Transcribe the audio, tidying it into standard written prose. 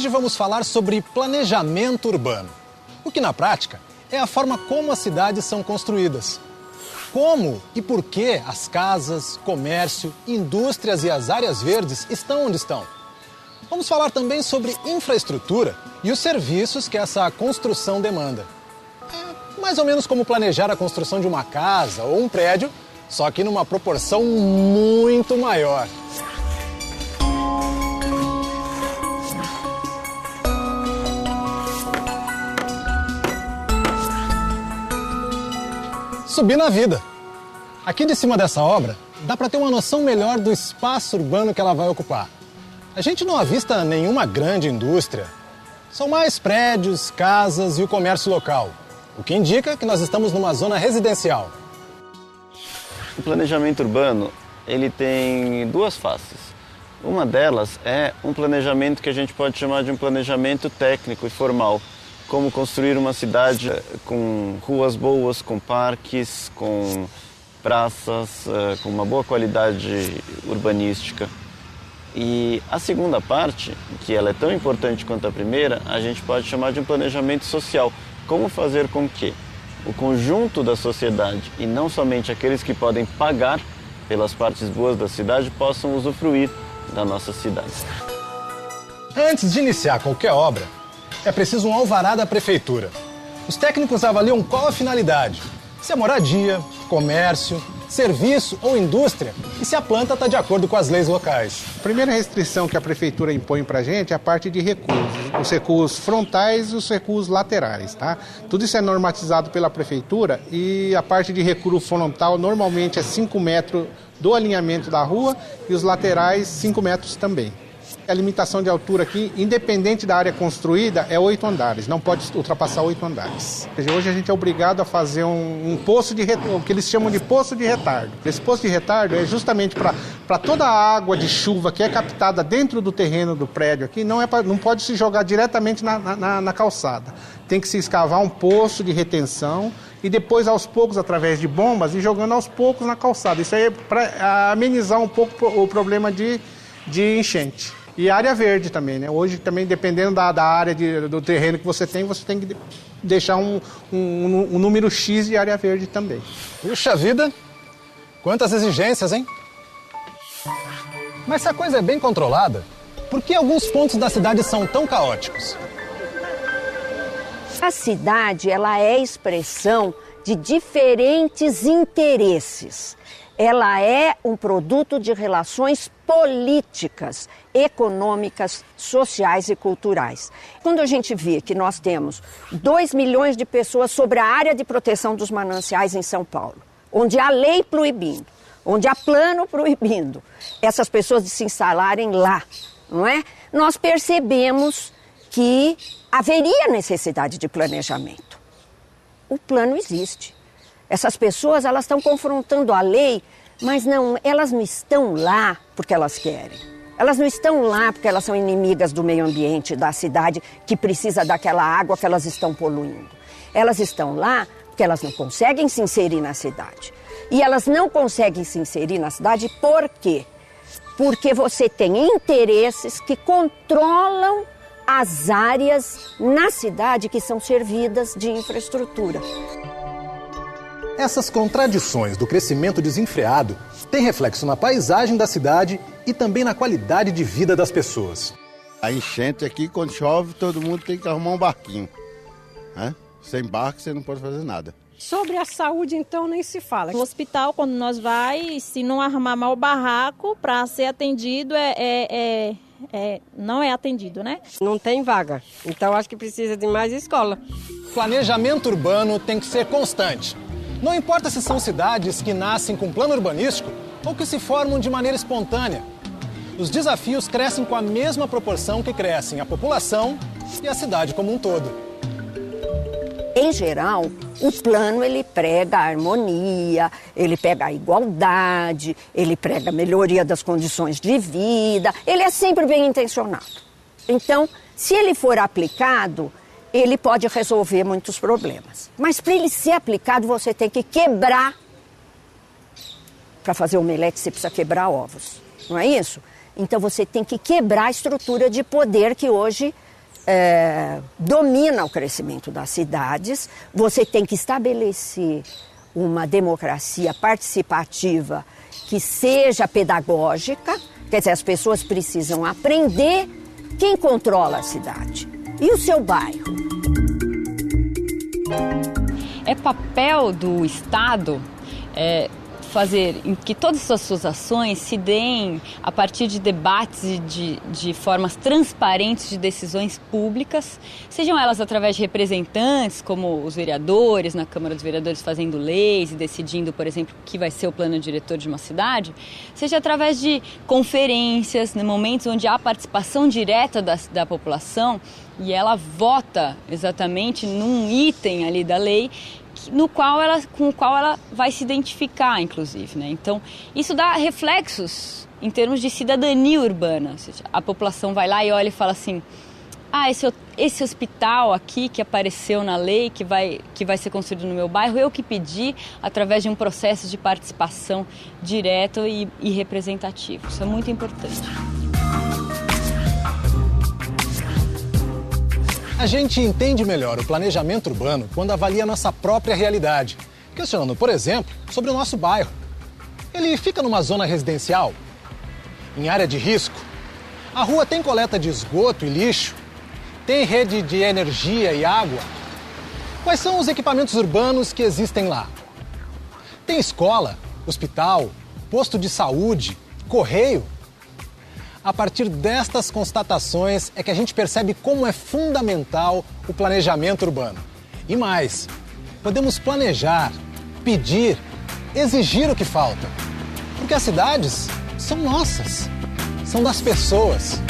Hoje vamos falar sobre planejamento urbano, o que na prática é a forma como as cidades são construídas. Como e por que as casas, comércio, indústrias e as áreas verdes estão onde estão. Vamos falar também sobre infraestrutura e os serviços que essa construção demanda. É mais ou menos como planejar a construção de uma casa ou um prédio, só que numa proporção muito maior. Subir na vida. Aqui de cima dessa obra, dá para ter uma noção melhor do espaço urbano que ela vai ocupar. A gente não avista nenhuma grande indústria. São mais prédios, casas e o comércio local, o que indica que nós estamos numa zona residencial. O planejamento urbano, ele tem duas faces. Uma delas é um planejamento que a gente pode chamar de um planejamento técnico e formal. Como construir uma cidade com ruas boas, com parques, com praças, com uma boa qualidade urbanística. E a segunda parte, que ela é tão importante quanto a primeira, a gente pode chamar de um planejamento social. Como fazer com que o conjunto da sociedade, e não somente aqueles que podem pagar pelas partes boas da cidade, possam usufruir da nossa cidade. Antes de iniciar qualquer obra, é preciso um alvará da prefeitura. Os técnicos avaliam qual a finalidade, se é moradia, comércio, serviço ou indústria e se a planta está de acordo com as leis locais. A primeira restrição que a prefeitura impõe para a gente é a parte de recuos, os recuos frontais e os recuos laterais, tá? Tudo isso é normatizado pela prefeitura e a parte de recuo frontal normalmente é 5 metros do alinhamento da rua e os laterais 5 metros também. A limitação de altura aqui, independente da área construída, é 8 andares, não pode ultrapassar 8 andares. Hoje a gente é obrigado a fazer um poço de retardo, o que eles chamam de poço de retardo. Esse poço de retardo é justamente para toda a água de chuva que é captada dentro do terreno do prédio aqui, não pode se jogar diretamente na calçada. Tem que se escavar um poço de retenção e depois, aos poucos, através de bombas, ir jogando aos poucos na calçada. Isso aí é para amenizar um pouco o problema de enchente. E área verde também, né? Hoje também, dependendo da área do terreno que você tem que deixar um número X de área verde também. Puxa vida! Quantas exigências, hein? Mas se a coisa é bem controlada, por que alguns pontos da cidade são tão caóticos? A cidade, ela é expressão de diferentes interesses. Ela é um produto de relações políticas, econômicas, sociais e culturais. Quando a gente vê que nós temos 2 milhões de pessoas sobre a área de proteção dos mananciais em São Paulo, onde há lei proibindo, onde há plano proibindo essas pessoas de se instalarem lá, não é? Nós percebemos que haveria necessidade de planejamento. O plano existe. Essas pessoas, elas estão confrontando a lei, mas elas não estão lá porque elas querem. Elas não estão lá porque elas são inimigas do meio ambiente, da cidade, que precisa daquela água que elas estão poluindo. Elas estão lá porque elas não conseguem se inserir na cidade. E elas não conseguem se inserir na cidade por quê? Porque você tem interesses que controlam as áreas na cidade que são servidas de infraestrutura. Essas contradições do crescimento desenfreado têm reflexo na paisagem da cidade e também na qualidade de vida das pessoas. A enchente aqui, quando chove, todo mundo tem que arrumar um barquinho, né? Sem barco você não pode fazer nada. Sobre a saúde, então, nem se fala. No hospital, quando nós vai, se não arrumar mal o barraco, para ser atendido, não é atendido, né? Não tem vaga, então acho que precisa de mais escola. Planejamento urbano tem que ser constante. Não importa se são cidades que nascem com plano urbanístico ou que se formam de maneira espontânea. Os desafios crescem com a mesma proporção que crescem a população e a cidade como um todo. Em geral, o plano ele prega a harmonia, ele prega a igualdade, ele prega a melhoria das condições de vida, ele é sempre bem intencionado. Então, se ele for aplicado, ele pode resolver muitos problemas. Mas para ele ser aplicado, você tem que quebrar. Para fazer omelete, você precisa quebrar ovos, não é isso? Então você tem que quebrar a estrutura de poder que hoje domina o crescimento das cidades. Você tem que estabelecer uma democracia participativa que seja pedagógica, quer dizer, as pessoas precisam aprender quem controla a cidade e o seu bairro. É papel do Estado fazer em que todas as suas ações se deem a partir de debates e de formas transparentes de decisões públicas, sejam elas através de representantes, como os vereadores, na Câmara dos Vereadores fazendo leis e decidindo, por exemplo, o que vai ser o plano diretor de uma cidade, seja através de conferências, né, momentos onde há participação direta da população e ela vota exatamente num item ali da lei com o qual ela vai se identificar, inclusive, né? Então, isso dá reflexos em termos de cidadania urbana. Ou seja, a população vai lá e olha e fala assim, esse hospital aqui que apareceu na lei, que vai ser construído no meu bairro, eu que pedi através de um processo de participação direto e representativo. Isso é muito importante. A gente entende melhor o planejamento urbano quando avalia a nossa própria realidade, questionando, por exemplo, sobre o nosso bairro. Ele fica numa zona residencial? Em área de risco? A rua tem coleta de esgoto e lixo? Tem rede de energia e água? Quais são os equipamentos urbanos que existem lá? Tem escola, hospital, posto de saúde, correio? A partir destas constatações é que a gente percebe como é fundamental o planejamento urbano. E mais, podemos planejar, pedir, exigir o que falta. Porque as cidades são nossas, são das pessoas.